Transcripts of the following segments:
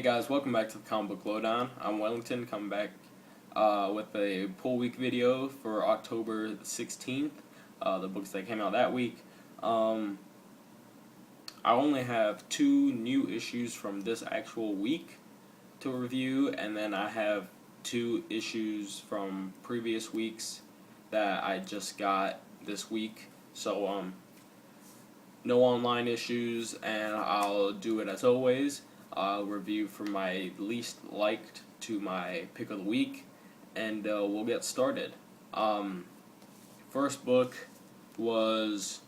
Hey guys, welcome back to the Comic Book Lowdown. I'm Wellington, coming back with a pull week video for October the 16th, the books that came out that week. I only have 2 new issues from this actual week to review, and then I have 2 issues from previous weeks that I just got this week. So, no online issues, and I'll do it as always. I'll review from my least liked to my pick of the week, and we'll get started. First book was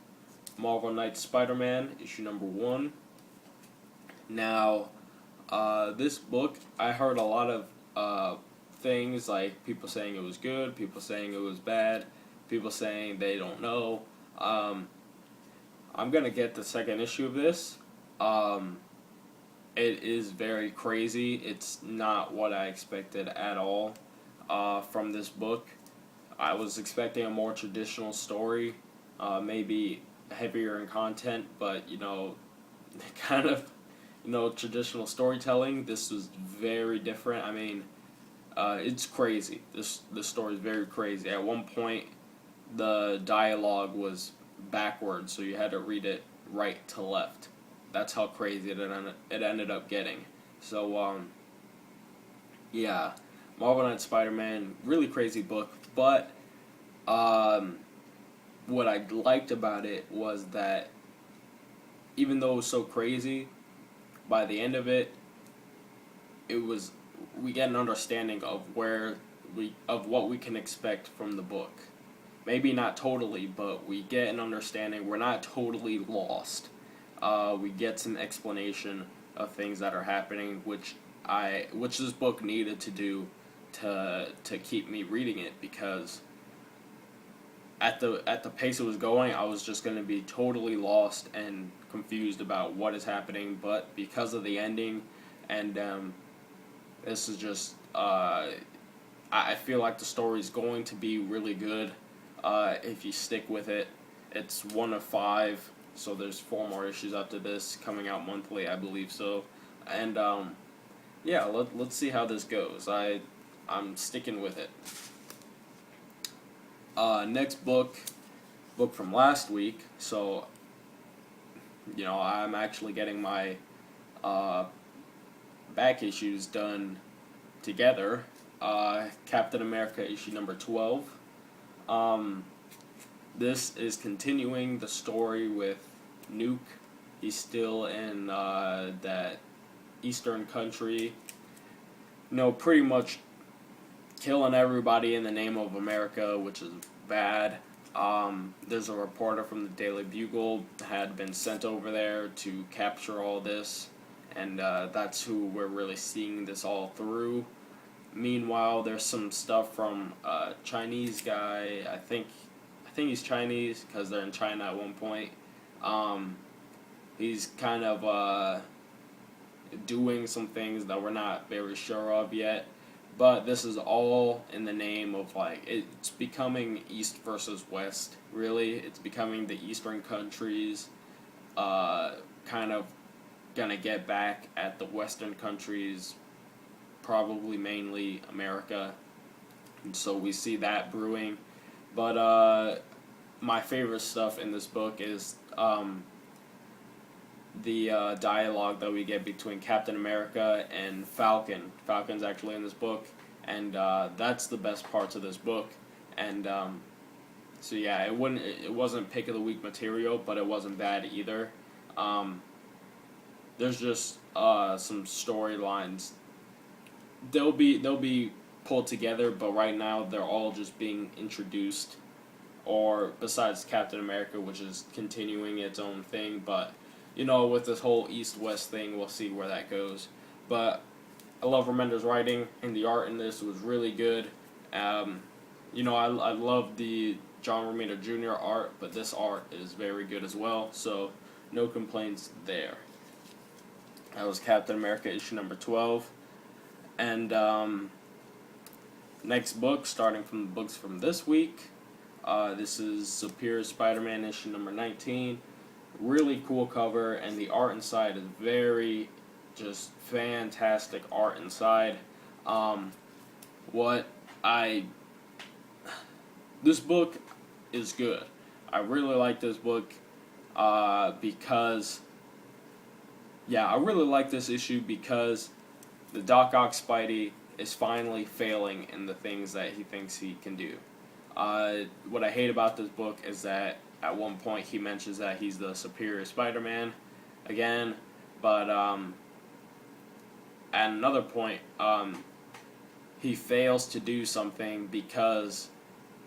Marvel Knights Spider-Man, issue number 1. Now, this book, I heard a lot of things, like people saying it was good, people saying it was bad, people saying they don't know. I'm gonna get the second issue of this. It is very crazy. It's not what I expected at all from this book. I was expecting a more traditional story, maybe heavier in content, but kind of traditional storytelling. This was very different. I mean, it's crazy. This story is very crazy. At one point, the dialogue was backwards, so you had to read it right to left. That's how crazy it ended up getting. So, yeah, Marvel Knights Spider-Man, really crazy book, but what I liked about it was that even though it was so crazy, by the end of it, we get an understanding of what we can expect from the book. Maybe not totally, but we get an understanding. We're not totally lost. We get some explanation of things that are happening, which this book needed to do to keep me reading it, because at the pace it was going, I was just going to be totally lost and confused about what is happening. But because of the ending, and this is just I feel like the story is going to be really good. If you stick with it. It's 1 of 5, so there's 4 more issues after this, coming out monthly, I believe so. And yeah, let's see how this goes. I'm sticking with it. Next book from last week. So I'm actually getting my back issues done together. Captain America issue number 12. This is continuing the story with Nuke. He's still in that eastern country, pretty much killing everybody in the name of America, which is bad. There's a reporter from the Daily Bugle had been sent over there to capture all this, and that's who we're really seeing this all through. Meanwhile, there's some stuff from a Chinese guy. I think he's Chinese, because they're in China at one point. He's kind of doing some things that we're not very sure of yet. But this is all in the name of, it's becoming East versus West, really. It's becoming the Eastern countries kind of gonna get back at the Western countries, probably mainly America. And so we see that brewing. But my favorite stuff in this book is the dialogue that we get between Captain America and Falcon. Falcon's actually in this book, and that's the best parts of this book. And so yeah, it wasn't pick of the week material, but it wasn't bad either. There's just some storylines. They'll be pulled together, but right now they're all just being introduced, or besides Captain America, which is continuing its own thing. But with this whole East-West thing, we'll see where that goes. But I love Remender's writing, and the art in this was really good. I love the John Romita Jr. art, but this art is very good as well, so no complaints there. That was Captain America issue number 12. And next book, starting from the books from this week, this is Superior Spider-Man issue number 19. Really cool cover, and the art inside is very just fantastic art inside. What I This book is good. I really like this book because, I really like this issue because the Doc Ock Spidey is finally failing in the things that he thinks he can do. What I hate about this book is that at one point he mentions that he's the superior Spider-Man again, but at another point he fails to do something because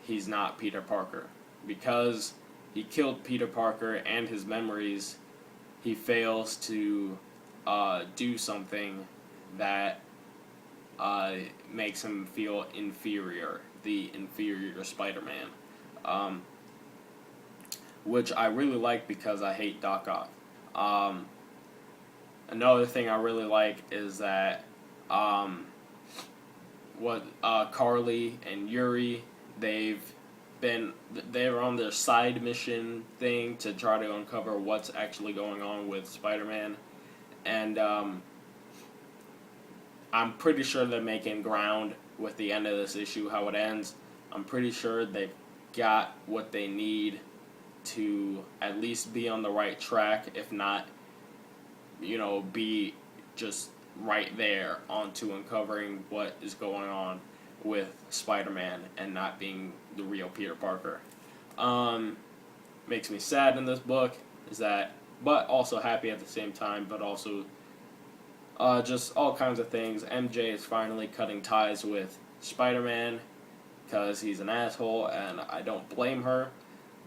he's not Peter Parker. Because he killed Peter Parker and his memories, he fails to do something that makes him feel inferior, the inferior Spider-Man, which I really like because I hate Doc Ock. Another thing I really like is that Carly and Yuri, they're on their side mission thing to try to uncover what's actually going on with Spider-Man, and I'm pretty sure they're making ground with the end of this issue, how it ends. I'm pretty sure they've got what they need to at least be on the right track, if not, be just right there onto uncovering what is going on with Spider-Man and not being the real Peter Parker. Makes me sad in this book is that, but also happy at the same time, but also just all kinds of things. MJ is finally cutting ties with Spider-Man because he's an asshole, and I don't blame her,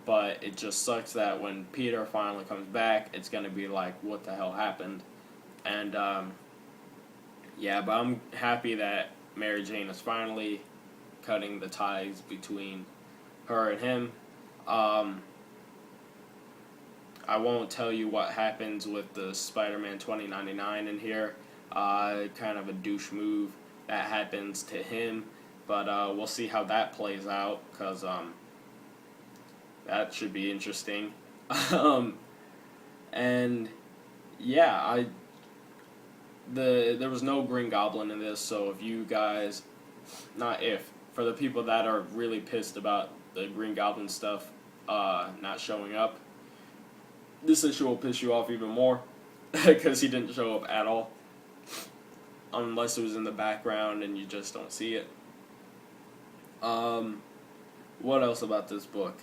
but it just sucks that when Peter finally comes back, it's going to be like, what the hell happened? And, but I'm happy that Mary Jane is finally cutting the ties between her and him. I won't tell you what happens with the Spider-Man 2099 in here. Kind of a douche move that happens to him. But we'll see how that plays out, because that should be interesting. And yeah, there was no Green Goblin in this, so if you guys, for the people that are really pissed about the Green Goblin stuff not showing up, this issue will piss you off even more, because he didn't show up at all, unless it was in the background and you just don't see it. What else about this book?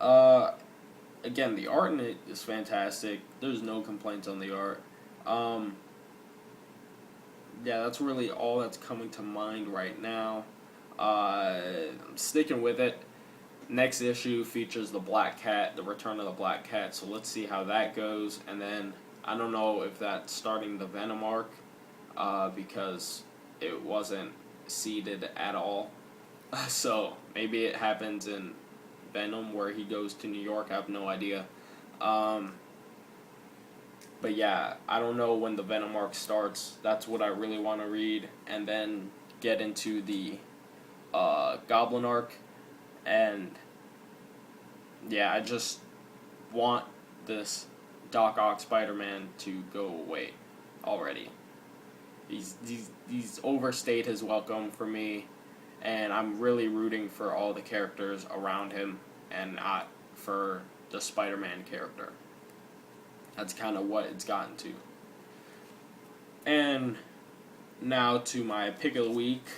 Again, the art in it is fantastic. There's no complaints on the art. That's really all that's coming to mind right now. I'm sticking with it. Next issue features the Black Cat, the return of the Black Cat, so let's see how that goes. And then, I don't know if that's starting the Venom arc, because it wasn't seeded at all. So, maybe it happens in Venom where he goes to New York, I have no idea. But yeah, I don't know when the Venom arc starts. That's what I really want to read. And then get into the Goblin arc. And yeah, I just want this Doc Ock Spider-Man to go away already. He's overstayed his welcome for me. And I'm really rooting for all the characters around him and not for the Spider-Man character. That's kind of what it's gotten to. And now to my pick of the week.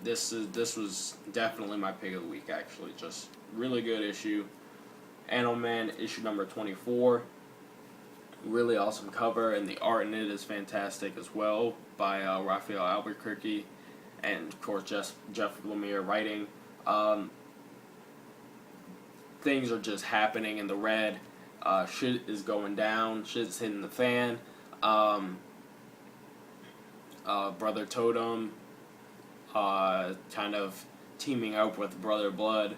This was definitely my pick of the week, actually. Just really good issue. Animal Man issue number 24. Really awesome cover, and the art in it is fantastic as well, by Raphael Albuquerque, and of course Jeff Lemire writing. Things are just happening in the red. Shit is going down. Shit's hitting the fan. Brother Totem, kind of teaming up with Brother Blood,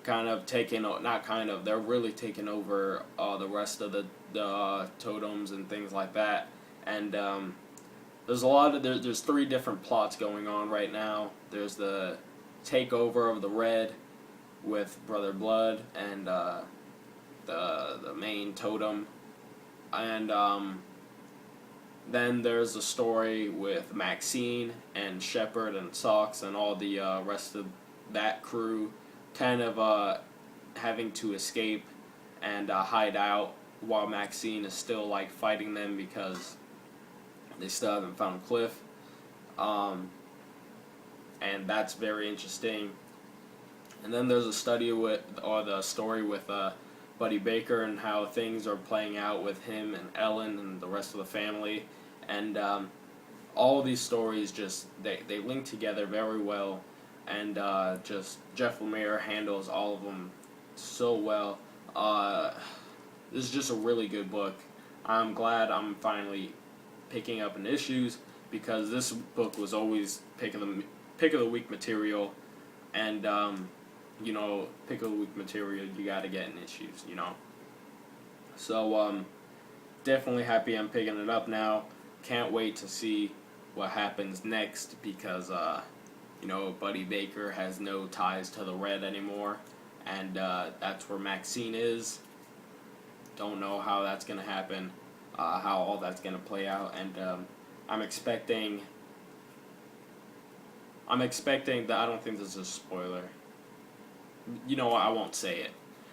they're really taking over the rest of the totems and things like that. And there's 3 different plots going on right now. There's the takeover of the red with Brother Blood and the main totem, and Then there's a story with Maxine and Shepard and Sox and all the rest of that crew kind of having to escape and hide out while Maxine is still like fighting them because they still haven't found Cliff. And that's very interesting. And then there's a the story with Buddy Baker and how things are playing out with him and Ellen and the rest of the family. And all of these stories just, they link together very well. And just Jeff Lemire handles all of them so well. This is just a really good book. I'm glad I'm finally picking up in issues because this book was always pick of the week material, and pick of the week material you got to get in issues, So definitely happy I'm picking it up now. Can't wait to see what happens next because Buddy Baker has no ties to the Red anymore, and that's where Maxine is. Don't know how that's gonna happen, how all that's gonna play out, and I'm expecting that. I don't think this is a spoiler. You know what? I won't say it.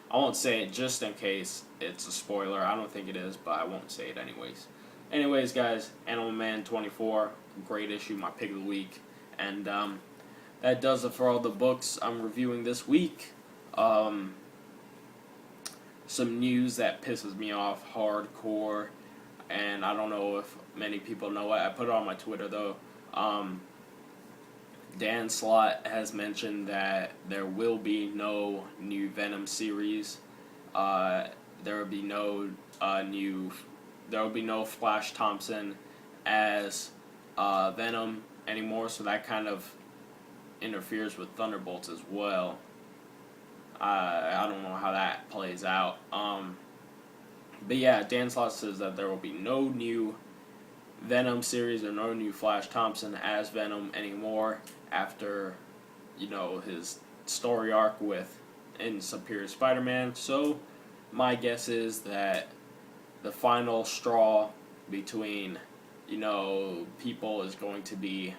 I won't say it just in case it's a spoiler. I don't think it is, but I won't say it anyways. Anyways, guys, Animal Man 24, great issue, my pick of the week, and that does it for all the books I'm reviewing this week. Some news that pisses me off hardcore, and I don't know if many people know it. I put it on my Twitter though. Dan Slott has mentioned that there will be no new Venom series. There will be no Flash Thompson as Venom anymore. So that kind of interferes with Thunderbolts as well. I don't know how that plays out. But yeah, Dan Slott says that there will be no new Venom series or no new Flash Thompson as Venom anymore after, his story arc in Superior Spider-Man. So my guess is that the final straw between, people is going to be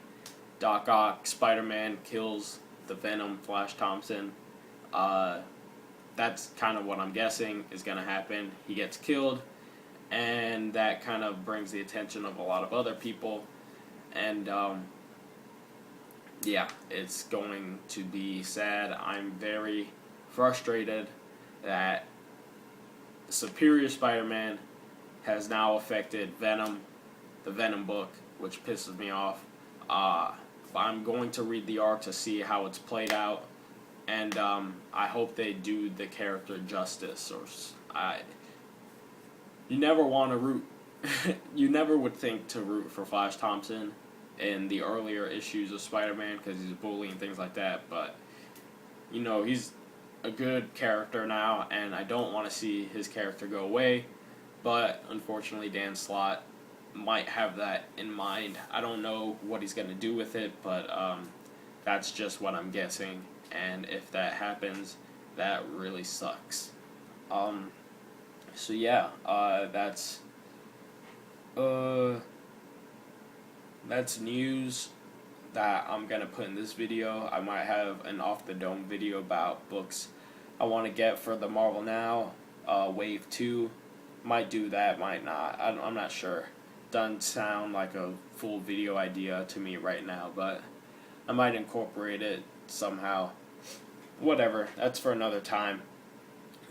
Doc Ock, Spider-Man kills the Venom Flash Thompson. That's kind of what I'm guessing is going to happen. He gets killed, and that kind of brings the attention of a lot of other people, and yeah, it's going to be sad. I'm very frustrated that Superior Spider-Man has now affected Venom, the Venom book, which pisses me off. But I'm going to read the arc to see how it's played out, and I hope they do the character justice. You never want to root. You never would think to root for Flash Thompson in the earlier issues of Spider-Man because he's a bully and things like that. But he's a good character now, and I don't want to see his character go away. But unfortunately, Dan Slott might have that in mind. I don't know what he's going to do with it, but that's just what I'm guessing. And if that happens, that really sucks. So yeah, that's news that I'm gonna put in this video. I might have an off the dome video about books I want to get for the Marvel Now Wave 2. Might do that, might not. I'm not sure. Doesn't sound like a full video idea to me right now, but I might incorporate it somehow. Whatever, that's for another time.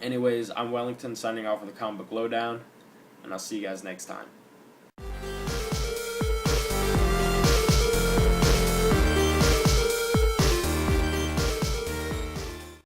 Anyways, I'm Wellington signing off with the Comic Book Lowdown, and I'll see you guys next time.